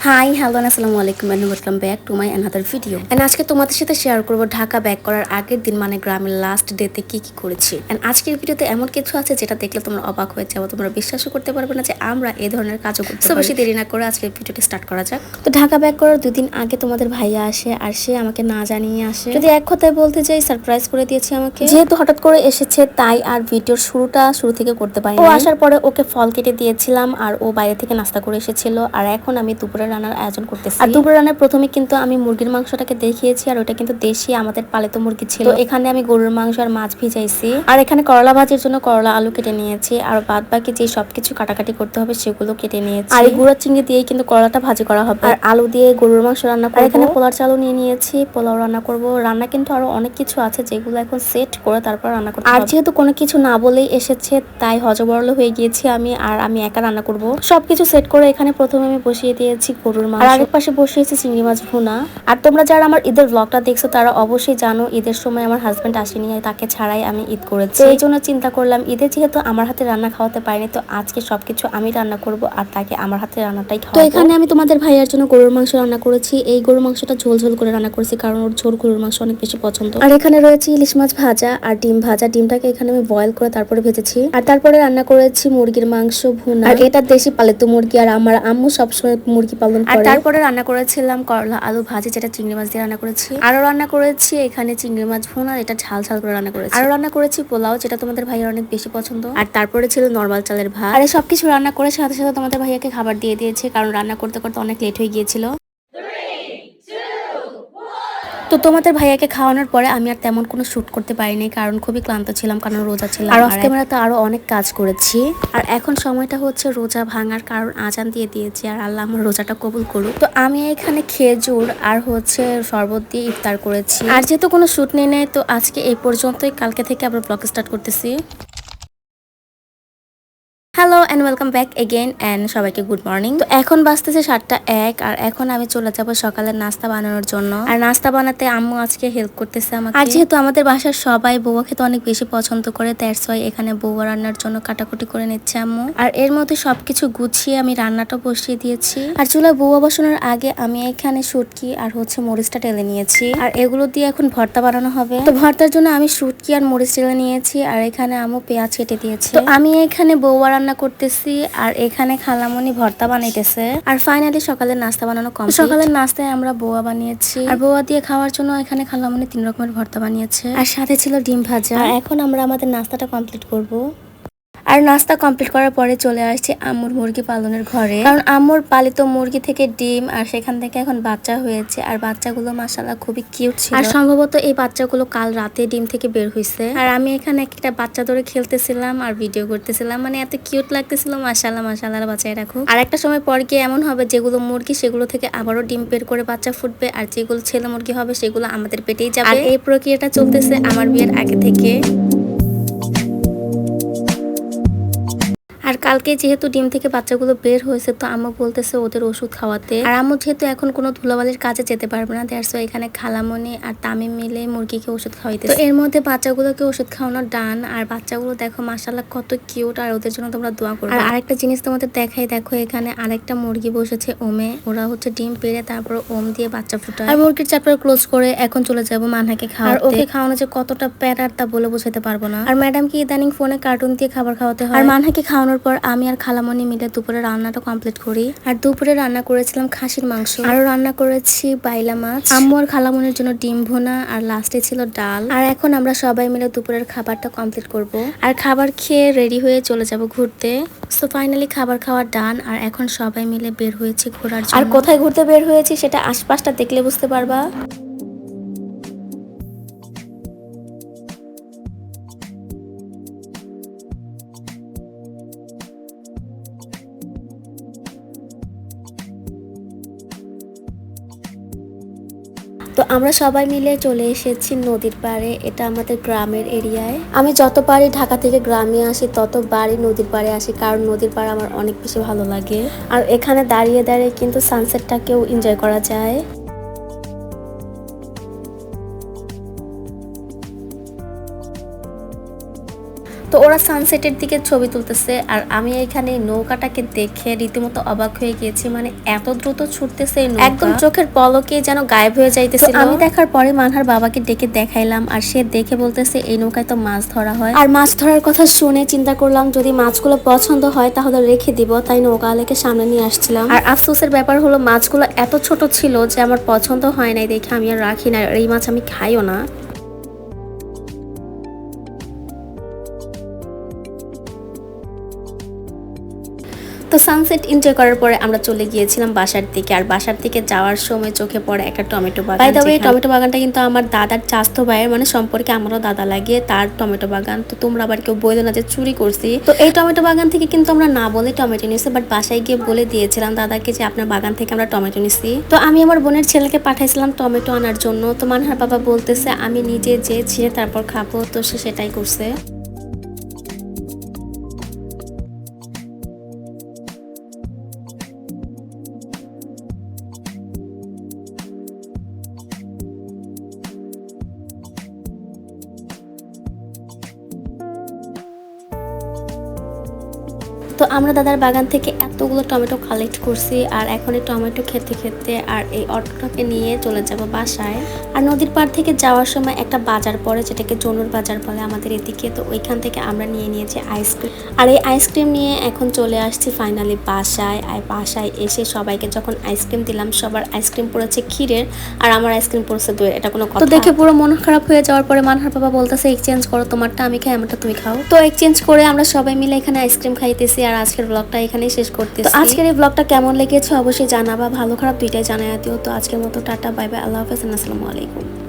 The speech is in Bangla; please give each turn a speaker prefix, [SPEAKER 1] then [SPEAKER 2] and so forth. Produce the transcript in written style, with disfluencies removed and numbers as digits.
[SPEAKER 1] হাই হ্যালো আসসালামু আলাইকুম and welcome back to my another video. And আজকে তোমাদের সাথে শেয়ার করব ঢাকা ব্যাক করার আগের দিন মানে গ্রামের লাস্ট ডেতে কি কি করেছি। এন্ড আজকের ভিডিওতে এমন কিছু আছে যেটা দেখলে তোমরা অবাক হয়ে যাবে, তোমরা বিশ্বাসও করতে পারবে না যে আমরা এই ধরনের কাজও করতে পারি। বেশি দেরি না করে আজকের ভিডিওটি স্টার্ট করা যাক। তো ঢাকা ব্যাক করার দুদিন আগে তোমাদের ভাইয়া আসে আর সে আমাকে না জানিয়ে আসে। যদি এক কথায় বলতে যাই সারপ্রাইজ করে দিয়েছে আমাকে, যেহেতু হঠাৎ করে এসেছে তাই আর ভিডিওর শুরু থেকে করতে পারি। ও আসার পরে ওকে ফল কেটে দিয়েছিলাম আর ও বাইরে থেকে নাস্তা করে এসেছিল। আর এখন আমি দুপুরে রান্নার আয়োজন করতেছি। আর দুপুরে রান্নার প্রথমে কিন্তু আমি মুরগির মাংসটাকে দেখিয়েছি আর ওটা কিন্তু দেশি আমাদের পালিত মুরগি ছিল। এখানে আমি গরুর মাংস আর মাছ ভিজাইছি আর এখানে করলা ভাজির জন্য করলা আলু কেটে নিয়েছি আর বাদ বাকি যে সবকিছু কাটাকাটি করতে হবে সেগুলো কেটে নিয়েছি। আর গুঁড়া চিংড়ি দিয়ে কিন্তু করলাটা ভাজি করা হবে আর আলু দিয়ে গরুর মাংস রান্না করব। এখানে পোলার চালও নিয়ে নিয়েছি, পোলাও রান্না করব। রান্না কিন্তু আরো অনেক কিছু আছে যেগুলো এখন সেট করে তারপর রান্না করতে হবে। আর যেহেতু কোনো কিছু না বলেই এসেছে তাই হজবরল হয়ে গিয়েছি আমি একা রান্না করব। সবকিছু সেট করে এখানে প্রথমে আমি বসিয়ে দিয়েছি গরুর মাংস, আর পাশে বসিয়েছি চিংড়ি মাছ ভুনা। আর তোমরা যারা আমার ঈদের ব্লগটা দেখছো তারা অবশ্যই জানো ঈদের সময় আমার হাজবেন্ড আসেনি, তাকে ছাড়াই আমি ঈদ করেছি। এই জন্য চিন্তা করলাম ঈদে যেহেতু আমার হাতে রান্না খাওয়াতে পারিনি তো আজকে সবকিছু আমি রান্না করব আর তাকে আমার হাতে রান্নাটাই খাওয়াবো। তো এখানে আমি তোমাদের ভাইয়ার জন্য গরুর মাংস রান্না করেছি। এই গরুর মাংসটা ঝোল ঝোল করে রান্না করেছি কারণ ওর ঝোল গরুর মাংস অনেক বেশি পছন্দ। আর এখানে রয়েছে ইলিশ মাছ ভাজা আর ডিম ভাজা। ডিমটাকে এখানে আমি বয়েল করে তারপরে ভেজেছি। আর তারপরে রান্না করেছি মুরগির মাংস ভুনা। আর এটা দেশি পালিত মুরগি আর আমার আম্মু সবসময় মুরগি পালন করে। আর তারপরে রান্না করেছিলাম করলা আলু ভাজি, যেটা চিংড়ি মাছ দিয়ে রান্না করেছি। আরো রান্না করেছি এখানে চিংড়ি মাছ ভুনা, এটা ঝাল ঝাল করে রান্না করেছি। আরো রান্না করেছি পোলাও, যেটা তোমাদের ভাইয়ের অনেক বেশি পছন্দ। আর তারপরে ছিল নরমাল চালের ভাত। আর সবকিছু রান্না করে সাথে সাথে তোমাদের ভাইয়াকে খাবার দিয়ে দিয়েছে কারণ রান্না করতে করতে অনেক লেট হয়ে গিয়েছিল। তো তোমাদের ভাইয়াকে খাওয়ানোর পরে আমি আর তেমন কোনো শুট করতে পারিনি কারণ খুবই ক্লান্ত ছিলাম, কারণ রোজা ছিলাম আর অফ ক্যামেরাতে আরো অনেক কাজ করেছি। আর এখন সময়টা হচ্ছে রোজা ভাঙার, কারণ আজান দিয়ে দিয়েছি আর আল্লাহ আমার রোজাটা কবুল করুক। তো আমি এখানে খেজুর আর শরবত দিয়ে ইফতার করেছি। আর যেহেতু কোনো শুট নেই তো আজকে এই পর্যন্তই, কালকে থেকে আবার ব্লগ স্টার্ট করতেছি। Hello and welcome back again and সবাইকে গুড মর্নিং। তো এখন বাজতেছে 7:01 আর এখন আমি চলে যাব সকালের নাস্তা বানানোর জন্য। আর নাস্তা বানাতে আম্মু আজকে হেল্প করতেছে আমাকে। আর যেহেতু আমাদের বাসার সবাই বউয়া খেতে অনেক বেশি পছন্দ করে দ্যাটস ওয়াই এখানে বউয়া রান্নার জন্য কাটাকুটি করে নিচ্ছে আম্মু। আর এর মধ্যে সবকিছু গুছিয়ে আমি রান্নাটা বসিয়ে দিয়েছি। আর চুলায় বউয়া বসানোর আগে আমি এখানে শুটকি আর মরিচটা টেলে নিয়েছি আর এগুলো দিয়ে এখন ভর্তা বানানো হবে। তো ভর্তার জন্য আমি শুটকি আর মরিচ টেলে নিয়েছি আর এখানে আম্মু পেঁয়াজ কেটে দিয়েছে। তো আমি এখানে বউয়া রান্না করতেছি আর এখানে খালামণি ভর্তা বানাইতেছে। আর ফাইনালি সকালের নাস্তা বানানো কমপ্লিট। সকালের নাস্তায় আমরা বোয়া বানিয়েছি আর বোয়া দিয়ে খাওয়ার জন্য এখানে খালামণি 3 রকমের ভর্তা বানিয়েছে আর সাথে ছিল ডিম ভাজা। আর এখন আমরা আমাদের নাস্তাটা কমপ্লিট করব। আর নাস্তা কমপ্লিট করার পরে চলে আসছি আম্মুর মুরগি পালনের ঘরে, কারণ আম্মুর পালিত মুরগি থেকে ডিম আর সেখান থেকে এখন বাচ্চা হয়েছে আর বাচ্চাগুলো মাশাআল্লাহ খুবই কিউট ছিল। আর সম্ভবত এই বাচ্চাগুলো কাল রাতে ডিম থেকে বের হয়েছে। আর আমি এখানে একটা বাচ্চা ধরে খেলতেছিলাম আর ভিডিও করতেছিলাম, মানে এত কিউট লাগতেছিল। মাশাআল্লাহ মাশাআল্লাহ, বাচ্চায় রাখো। আর একটা সময় পর গিয়ে এমন হবে যেগুলো মুরগি সেগুলো থেকে আবারও ডিম বের করে বাচ্চা ফুটবে আর যেগুলো ছেলে মুরগি হবে সেগুলো আমাদের পেটেই যাবে। আর এই প্রক্রিয়াটা চলতেছে আমার বিয়ের আগে থেকে। আর কালকে যেহেতু ডিম থেকে বাচ্চাগুলো বের হয়েছে তো আম্মু বলতেছে ওদের ওষুধ খাওয়াতে। আর আম্মু যেহেতু এখন কোনো ধুলাবালির কাজে যেতে পারবে না দ্যাটস ওয়াই এখানে খালামণি আর তামিম মিলে মুরগিকে ওষুধ খাওয়াইতে। তো এর মধ্যে বাচ্চাগুলোকে ওষুধ খাওয়ানো ডান। আর বাচ্চাগুলো দেখো মাশাআল্লাহ কত কিউট, আর ওদের জন্য তোমরা দোয়া করবে। আর আরেকটা জিনিস তোমাদের দেখাই, দেখো এখানে আরেকটা মুরগি বসেছে ওমে। ওরা ডিম পেড়ে তারপর ওম দিয়ে বাচ্চা ফুটায়। আর মুরগির চ্যাপ্টার ক্লোজ করে এখন চলে যাবো মানহাকে খাওয়াতে। আর ওকে খাওয়ানো যে কতটা প্যারার তা বলে বোঝাতে পারবো না। আর ম্যাডামকে ইদানিং ফোনে কার্টুন দিয়ে খাবার খাওয়াতে হয়। আর মানহাকে খাওয়ানোর পর আমি আর খালামণি মিলে দুপুরে রান্নাটা কমপ্লিট করি। আর দুপুরে রান্না করেছিলাম খাসির মাংস, আরো রান্না করেছি বাইলা মাছ। আম্মু আর খালামণির জন্য ডিম ভুনা আর লাস্টে ছিল ডাল। আর এখন আমরা সবাই মিলে দুপুরের খাবারটা কমপ্লিট করব আর খাবার খেয়ে রেডি হয়ে চলে যাব ঘুরতে। সো ফাইনালি খাবার খাওয়া ডান আর এখন সবাই মিলে বের হয়েছে ঘোরার জন্য। আর কোথায় ঘুরতে বের হয়েছি সেটা আশপাশটা দেখলে বুঝতে পারবা। তো আমরা সবাই মিলে চলে এসেছি নদীর পাড়ে। এটা আমাদের গ্রামের এরিয়ায়। আমি যতবারই ঢাকা থেকে গ্রামে আসি ততবারই নদীর পাড়ে আসি, কারণ নদীর পাড়ে আমার অনেক বেশি ভালো লাগে। আর এখানে দাঁড়িয়ে দাঁড়িয়ে কিন্তু সানসেটটাকেও এনজয় করা যায়। তো তো ওরা সানসেটের দিকে ছবি তুলতেছে আর আমি এখানে নৌকাটাকে দেখে রীতিমতো অবাক হয়ে গিয়েছি। মানে এত দ্রুত ছুটতেছে একদম চোখের পলকে যেন গায়েব হয়ে যাইতেছে। আমি দেখার পরে মানহার বাবাকে ডেকে দেখাইলাম আর সে দেখে বলতেছে এই নৌকায় তো মাছ ধরা হয়। আর মাছ ধরার কথা শুনে চিন্তা করলাম যদি মাছগুলো পছন্দ হয় তাহলে রেখে দিব, তাই নৌকা আলেকে সামনে নিয়ে আসছিলাম। আর আফসোসের ব্যাপার হলো মাছগুলো এত ছোট ছিল যে আমার পছন্দ হয় নাই দেখে আমি আর রাখি না। এই মাছ আমি খাইও না। তো সানসেট এনজয় করার পরে আমরা চলে গিয়েছিলাম বাসার দিকে। আর বাসার দিকে যাওয়ার সময় চোখে পড়ে একটা টমেটো বাগান। বাই দ্য ওয়ে টমেটো বাগানটা কিন্তু আমার দাদার চাস্তো ভাইয়ের, মানে সম্পর্কে আমারও দাদা লাগে, তার টমেটো বাগান। তো তোমরা আবার কেউ বলে না যে চুরি করছি। তো এই টমেটো বাগান থেকে কিন্তু আমরা না বলে টমেটো নিয়েছি, বাট বাসায় গিয়ে বলে দিয়েছিলাম দাদাকে যে আপনার বাগান থেকে আমরা টমেটো নিছি। তো আমি আমার বোনের ছেলেকে পাঠাইছিলাম টমেটো আনার জন্য। তো মানহার বাবা বলতেছে আমি নিজে যে ছিঁড়ে তারপর খাবো, তো সে সেটাই করছে। তো আমরা দাদার বাগান থেকে এতগুলো টমেটো কালেক্ট করছি আর এখন এই টমেটো খেতে খেতে আর এই অটোটাকে নিয়ে চলে যাব বাসায়। আর নদীর পাড় থেকে যাওয়ার সময় একটা বাজার পড়ে যেটাকে জনুর বাজার বলে আমাদের এদিকে। তো ওইখান থেকে আমরা নিয়ে নিয়েছি আইসক্রিম। আর এই আইসক্রিম নিয়ে এখন চলে আসছি ফাইনালি বাসায়। আর বাসায় এসে সবাইকে যখন আইসক্রিম দিলাম সবার আইসক্রিম পড়েছে ক্ষীরের আর আমার আইসক্রিম পড়েছে দইয়ের। এটা কোনো কথা? তো দেখে পুরো মন খারাপ হয়ে যাওয়ার পরে মানহার বাবা বলতেছে এক্সচেঞ্জ করো, তোমারটা আমি খাই আমারটা তুমি খাও। তো এক্সচেঞ্জ করে আমরা সবাই মিলে এখানে আইসক্রিম খাইতেছি। আর আজকের ব্লগটা এখানেই শেষ করতেছি। তো আজকের এই ব্লগটা কেমন লেগেছে অবশ্যই জানাবা, ভালো খারাপ দুইটাই জানাই দিও। তো আজকের মতো টাটা, বাই বাই, আল্লাহ হাফেজ, আসসালামু আলাইকুম।